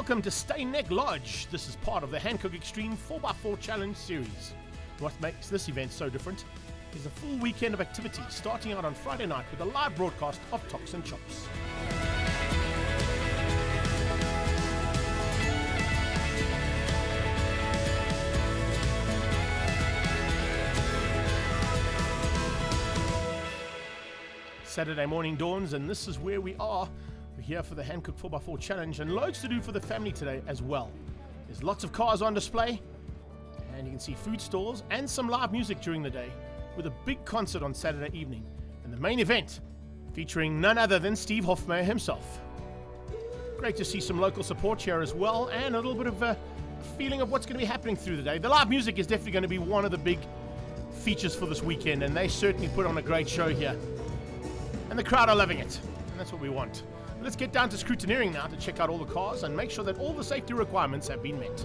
welcome to Steineck Lodge. This is part of the Hankook Extreme 4x4 Challenge series. What makes this event so different is a full weekend of activity starting out on Friday night with a live broadcast of Tops and Chops. Saturday morning dawns and this is where we are. We're here for the Hankook 4x4 Challenge and loads to do for the family today as well. There's lots of cars on display and you can see food stalls and some live music during the day with a big concert on Saturday evening and the main event featuring none other than Steve Hofmeyer himself. Great to see some local support here as well and a little bit of a feeling of what's going to be happening through the day. The live music is definitely going to be one of the big features for this weekend and they certainly put on a great show here. And the crowd are loving it, and that's what we want. Let's get down to scrutineering now to check out all the cars and make sure that all the safety requirements have been met.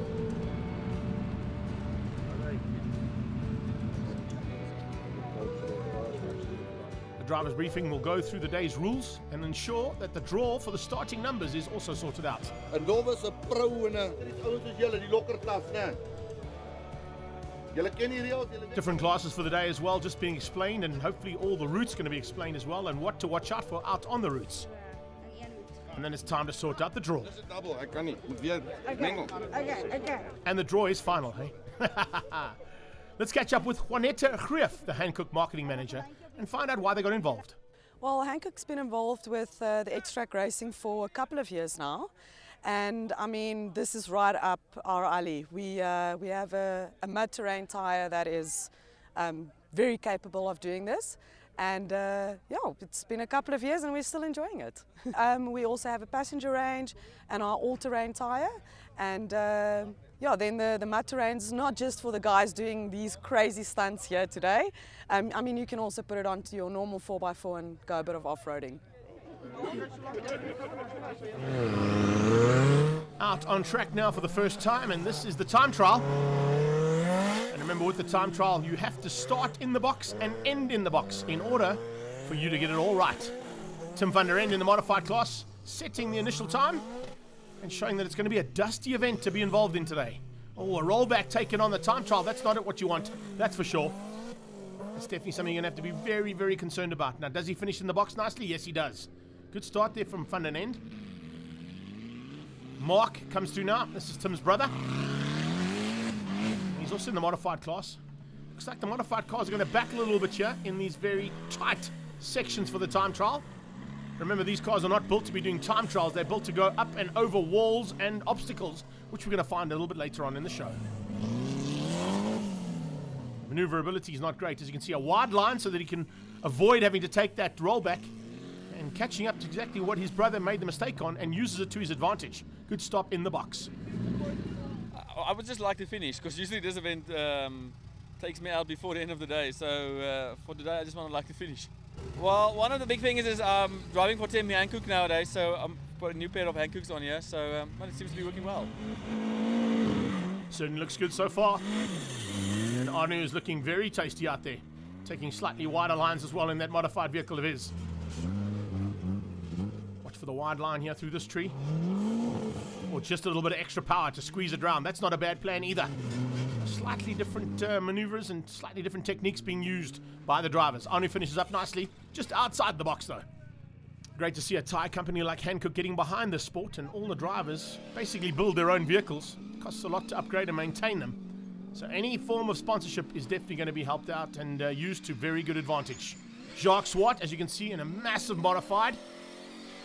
The driver's briefing will go through the day's rules and ensure that the draw for the starting numbers is also sorted out. En daar was 'n pro en 'n ouens soos julle die lokker klas, né? Julle ken die reëls, julle Different classes for the day as well, just being explained, and hopefully all the routes going to be explained as well, and what to watch out for out on the routes. And then it's time to sort out the draw. Dis 'n double, ek kan nie. Moet weer mengel. Okay. And the draw is final, hey? Let's catch up with Juanetta Greef, the Hankook marketing manager, and find out why they got involved. Well, Hankook's been involved with the X-Track racing for a couple of years now. And I mean, this is right up our alley. We have a mud-terrain tyre that is very capable of doing this. And yeah, it's been a couple of years and we're still enjoying it. We also have a passenger range and our all-terrain tyre. And yeah, then the mud-terrain is not just for the guys doing these crazy stunts here today. I mean, you can also put it onto your normal 4x4 and go a bit of off-roading. Out on track now for the first time, and this is the time trial. And remember, with the time trial, you have to start in the box and end in the box in order for you to get it all right. Tim van der End in the modified class, setting the initial time and showing that it's going to be a dusty event to be involved in today. Oh, a rollback taken on the time trial. That's not what you want, that's for sure. That's definitely something you're going to have to be very, very concerned about. Now, does he finish in the box nicely? Yes, he does. Good start there from Van den End. Mark comes through now. This is Tim's brother. He's also in the modified class. Looks like the modified cars are going to back a little bit here in these very tight sections for the time trial. Remember, these cars are not built to be doing time trials. They're built to go up and over walls and obstacles, which we're going to find a little bit later on in the show. Maneuverability is not great. As you can see, a wide line so that he can avoid having to take that rollback and catching up to exactly what his brother made the mistake on and uses it to his advantage. Good stop in the box. I would just like to finish because usually this event takes me out before the end of the day. So for today, I just want to like to finish. Well, one of the big things is driving for Tim Hankook nowadays. So I've got a new pair of Hankooks on here. So well, it seems to be working well. Certainly looks good so far. And ARNO is looking very tasty out there, taking slightly wider lines as well in that modified vehicle of his. Watch for the wide line here through this tree. Or just a little bit of extra power to squeeze it around. That's not a bad plan either. Slightly different maneuvers and slightly different techniques being used by the drivers. ARNO finishes up nicely, just outside the box though. Great to see a tyre company like Hankook getting behind this sport, and all the drivers basically build their own vehicles. It costs a lot to upgrade and maintain them. So any form of sponsorship is definitely going to be helped out and used to very good advantage. JACQUES, as you can see, in a massive modified.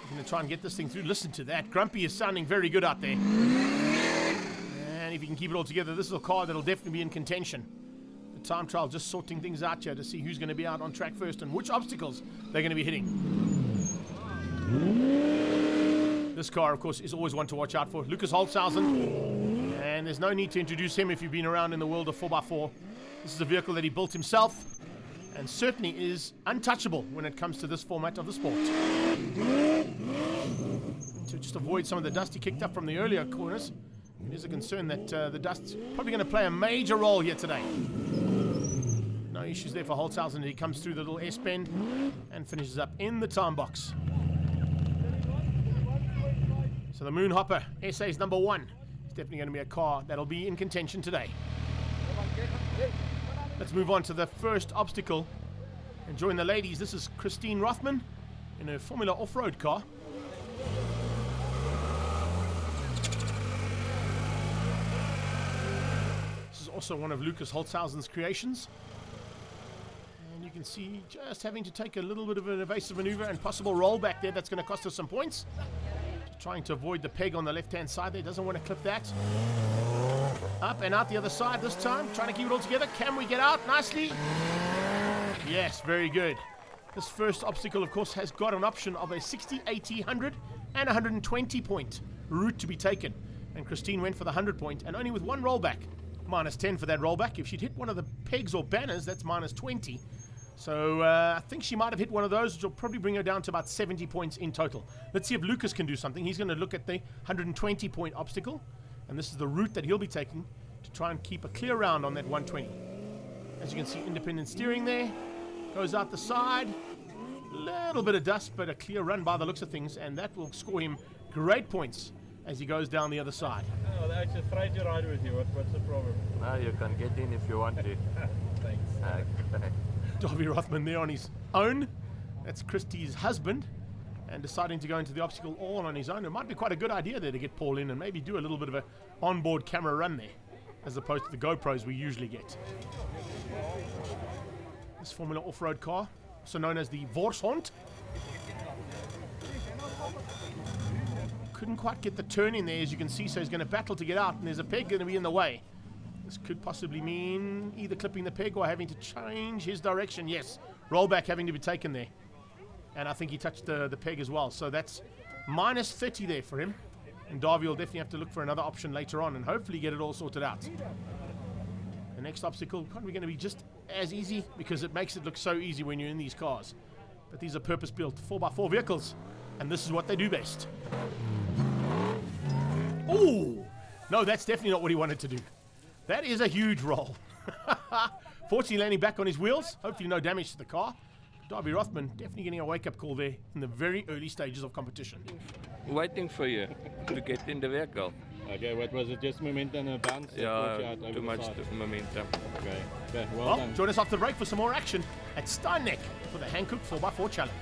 We're going to try and get this thing through. Listen to that. Grumpy is sounding very good out there. And if you can keep it all together, this is a car that'll definitely be in contention. The time trial just sorting things out here to see who's going to be out on track first and which obstacles they're going to be hitting. This car, of course, is always one to watch out for. LUKAS HOLTZHAUSEN. And there's no need to introduce him if you've been around in the world of 4x4. This is a vehicle that he built himself and certainly is untouchable when it comes to this format of the sport. To just avoid some of the dust he kicked up from the earlier corners, it is a concern that the dust's probably going to play a major role here today. No issues there for HOLTZHAUSEN. He comes through the little S-bend and finishes up in the time box. So the Moonhopper, SA's number 1. It's definitely going to be a car that'll be in contention today. Let's move on to the first obstacle and join the ladies. This is Christine Rothman in a Formula off-road car. This is also one of Lukas Holtzhausen's creations. And you can see just having to take a little bit of an evasive maneuver and possible rollback there. That's going to cost us some points. Just trying to avoid the peg on the left-hand side there. Doesn't want to clip that. Up and out the other side this time. Trying to keep it all together. Can we get out nicely? Yes, very good. This first obstacle, of course, has got an option of a 60, 80, 100 and 120 point route to be taken. And Christine went for the 100 point and only with one rollback. Minus 10 for that rollback. If she'd hit one of the pegs or banners, that's minus 20. So I think she might have hit one of those, which will probably bring her down to about 70 points in total. Let's see if Lukas can do something. He's going to look at the 120 point obstacle. And this is the route that he'll be taking to try and keep a clear round on that 120. As you can see, independent steering there. Goes out the side. Little bit of dust, but a clear run by the looks of things. And that will score him great points as he goes down the other side. Oh, I just tried to ride with you. What's the problem? No, you can get in if you want to. Thanks. Okay. Dawie Rothman there on his own. That's Christie's husband. And deciding to go into the obstacle all on his own. It might be quite a good idea there to get Paul in and maybe do a little bit of a onboard camera run there, as opposed to the GoPros we usually get. This Formula off-road car, also known as the Vorshond. Couldn't quite get the turn in there, as you can see, so he's going to battle to get out, and there's a peg going to be in the way. This could possibly mean either clipping the peg or having to change his direction. Yes, rollback having to be taken there. And I think he touched the peg as well. So that's minus 30 there for him. And Davie will definitely have to look for another option later on and hopefully get it all sorted out. The next obstacle probably going to be just as easy because it makes it look so easy when you're in these cars. But these are purpose-built 4x4 vehicles. And this is what they do best. Ooh! No, that's definitely not what he wanted to do. That is a huge roll. Fortunately landing back on his wheels. Hopefully no damage to the car. Dawie Rothman definitely getting a wake-up call there in the very early stages of competition. Waiting for you to get in the vehicle. Okay, what was it? Just momentum and a bounce? Yeah, too much momentum. Okay, okay, well Well, done. join us after the break for some more action at Steineck for the Hankook 4x4 Challenge.